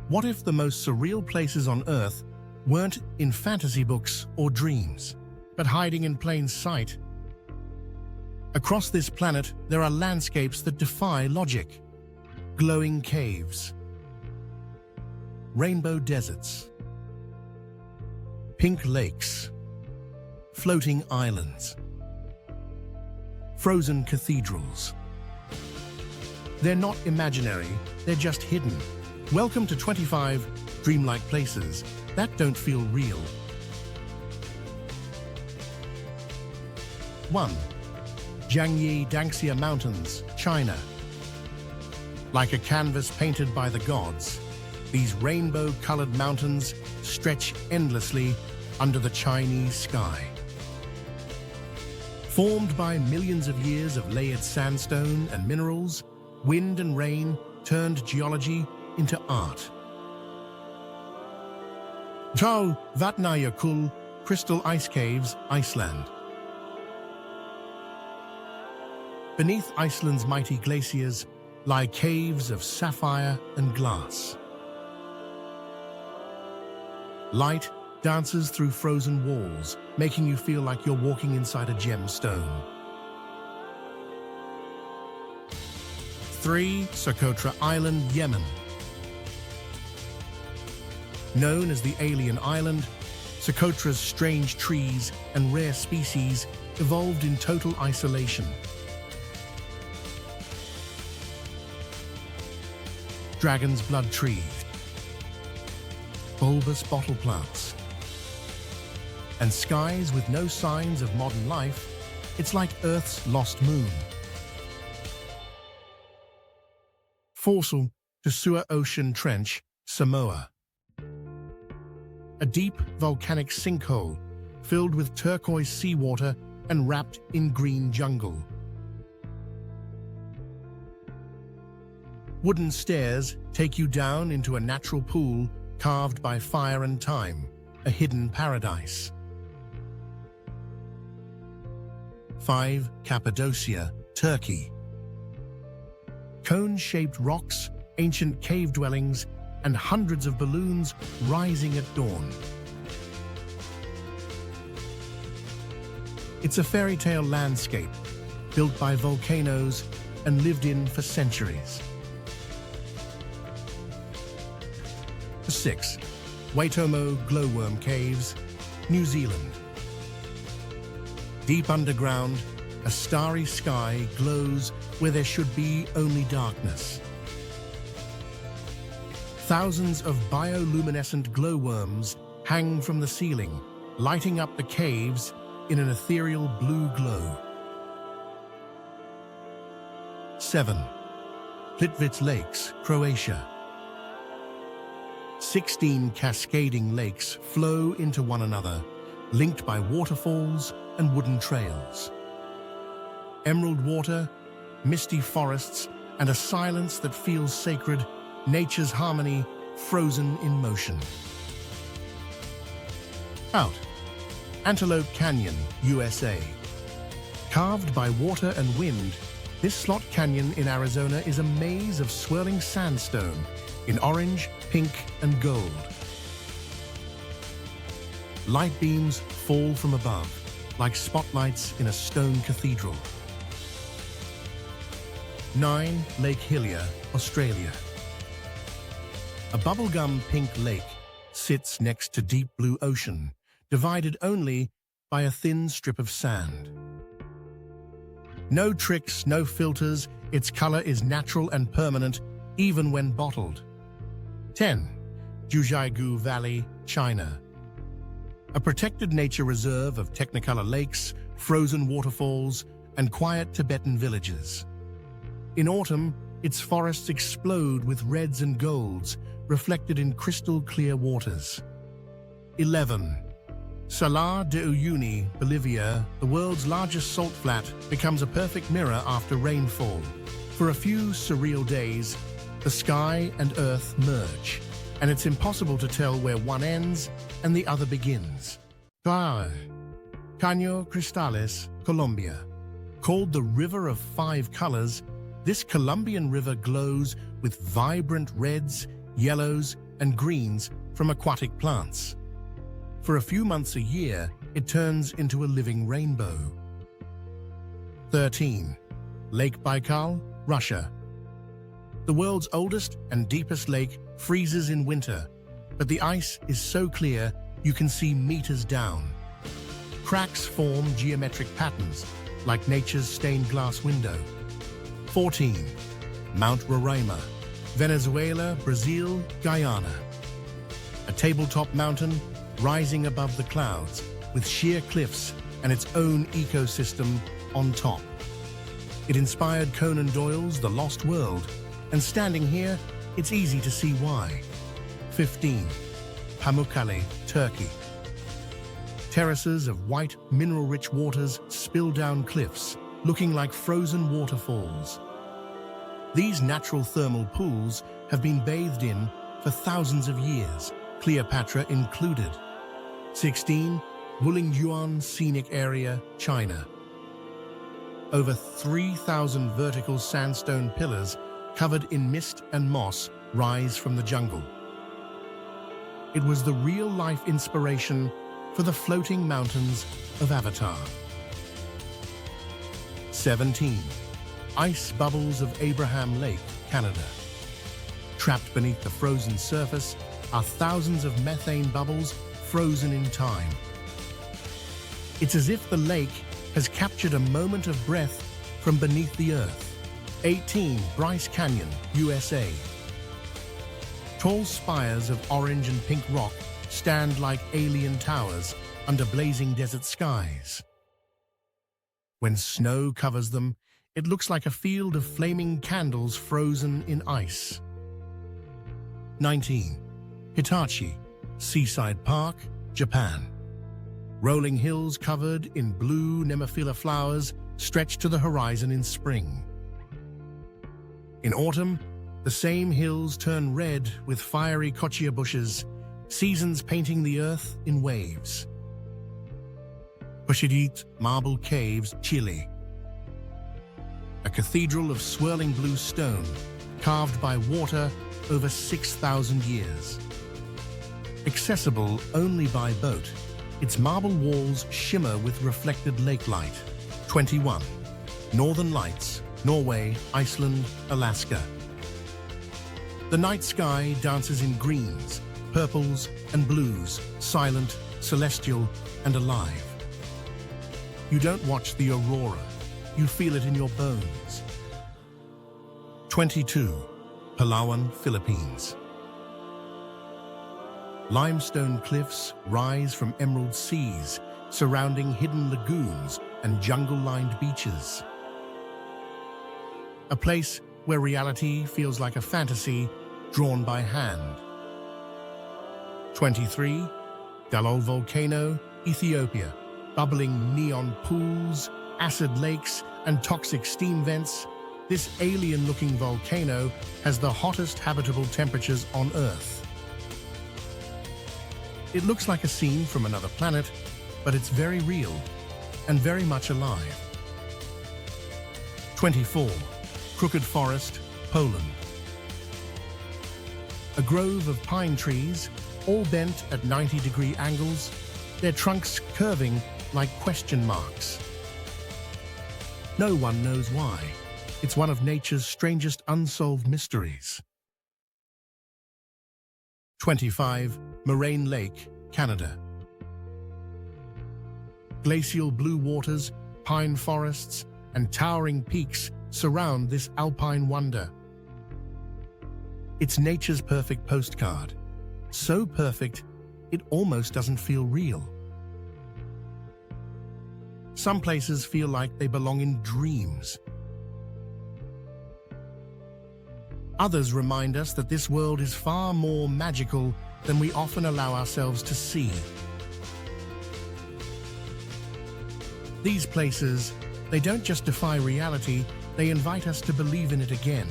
What if the most surreal places on Earth weren't in fantasy books or dreams, but hiding in plain sight? Across this planet, there are landscapes that defy logic. Glowing caves, rainbow deserts, pink lakes, floating islands, frozen cathedrals. They're not imaginary, they're just hidden. Welcome to 25 dreamlike places that don't feel real. 1. Jiangyi Dangxia Mountains, China. Like a canvas painted by the gods, these rainbow-colored mountains stretch endlessly under the Chinese sky. Formed by millions of years of layered sandstone and minerals, wind and rain turned geology into art. Chao Vatnajökull, Crystal Ice Caves, Iceland. Beneath Iceland's mighty glaciers lie caves of sapphire and glass. Light dances through frozen walls, making you feel like you're walking inside a gemstone. 3. Socotra Island, Yemen. Known as the Alien Island, Socotra's strange trees and rare species evolved in total isolation. Dragon's blood trees, bulbous bottle plants, and skies with no signs of modern life. It's like Earth's lost moon. Fossil Tesua Ocean Trench, Samoa. A deep volcanic sinkhole filled with turquoise seawater and wrapped in green jungle. Wooden stairs take you down into a natural pool carved by fire and time, a hidden paradise. 5. Cappadocia, Turkey. Cone-shaped rocks, ancient cave dwellings, and hundreds of balloons rising at dawn. It's a fairy tale landscape, built by volcanoes and lived in for centuries. 6. Waitomo Glowworm Caves, New Zealand. Deep underground, a starry sky glows where there should be only darkness. Thousands of bioluminescent glowworms hang from the ceiling, lighting up the caves in an ethereal blue glow. 7. Plitvice Lakes, Croatia. 16 cascading lakes flow into one another, linked by waterfalls and wooden trails. Emerald water, misty forests, and a silence that feels sacred, nature's harmony frozen in motion. Out. Antelope Canyon, USA. Carved by water and wind, this slot canyon in Arizona is a maze of swirling sandstone in orange, pink, and gold. Light beams fall from above, like spotlights in a stone cathedral. 9. Lake Hillier, Australia. A bubblegum pink lake sits next to deep blue ocean, divided only by a thin strip of sand. No tricks, no filters, its color is natural and permanent, even when bottled. 10. Jiuzhaigou Valley, China. A protected nature reserve of technicolor lakes, frozen waterfalls, and quiet Tibetan villages. In autumn, its forests explode with reds and golds, reflected in crystal-clear waters. 11. Salar de Uyuni, Bolivia, the world's largest salt flat, becomes a perfect mirror after rainfall. For a few surreal days, the sky and earth merge, and it's impossible to tell where one ends and the other begins. Caño Cristales, Colombia. Called the River of Five Colors, this Colombian river glows with vibrant reds, yellows, and greens from aquatic plants. For a few months a year, it turns into a living rainbow. 13. Lake Baikal, Russia. The world's oldest and deepest lake freezes in winter, but the ice is so clear you can see meters down. Cracks form geometric patterns, like nature's stained glass window. 14. Mount Roraima, Venezuela, Brazil, Guyana. A tabletop mountain rising above the clouds, with sheer cliffs and its own ecosystem on top. It inspired Conan Doyle's The Lost World, and standing here, it's easy to see why. 15. Pamukkale, Turkey. Terraces of white, mineral-rich waters spill down cliffs, looking like frozen waterfalls. These natural thermal pools have been bathed in for thousands of years, Cleopatra included. 16. Wulingyuan Scenic Area, China. Over 3,000 vertical sandstone pillars covered in mist and moss rise from the jungle. It was the real-life inspiration for the floating mountains of Avatar. 17. Ice bubbles of Abraham Lake, Canada. Trapped beneath the frozen surface are thousands of methane bubbles frozen in time. It's as if the lake has captured a moment of breath from beneath the earth. 18. Bryce Canyon, USA. Tall spires of orange and pink rock stand like alien towers under blazing desert skies. When snow covers them, it looks like a field of flaming candles frozen in ice. 19. Hitachi, Seaside Park, Japan. Rolling hills covered in blue nemophila flowers stretch to the horizon in spring. In autumn, the same hills turn red with fiery kochia bushes, seasons painting the earth in waves. Pushirit Marble Caves, Chile. A cathedral of swirling blue stone, carved by water over 6,000 years. Accessible only by boat, its marble walls shimmer with reflected lake light. 21. Northern Lights, Norway, Iceland, Alaska. The night sky dances in greens, purples, and blues, silent, celestial, and alive. You don't watch the aurora, you feel it in your bones. 22. Palawan, Philippines. Limestone cliffs rise from emerald seas, surrounding hidden lagoons and jungle-lined beaches. A place where reality feels like a fantasy drawn by hand. 23. Dalol Volcano, Ethiopia. Bubbling neon pools, acid lakes, and toxic steam vents, this alien-looking volcano has the hottest habitable temperatures on Earth. It looks like a scene from another planet, but it's very real and very much alive. 24. Crooked Forest, Poland. A grove of pine trees, all bent at 90-degree angles, their trunks curving like question marks. No one knows why. It's one of nature's strangest unsolved mysteries. 25. Moraine Lake, Canada. Glacial blue waters, pine forests, and towering peaks surround this alpine wonder. It's nature's perfect postcard. So perfect, it almost doesn't feel real. Some places feel like they belong in dreams. Others remind us that this world is far more magical than we often allow ourselves to see. These places, they don't just defy reality, they invite us to believe in it again.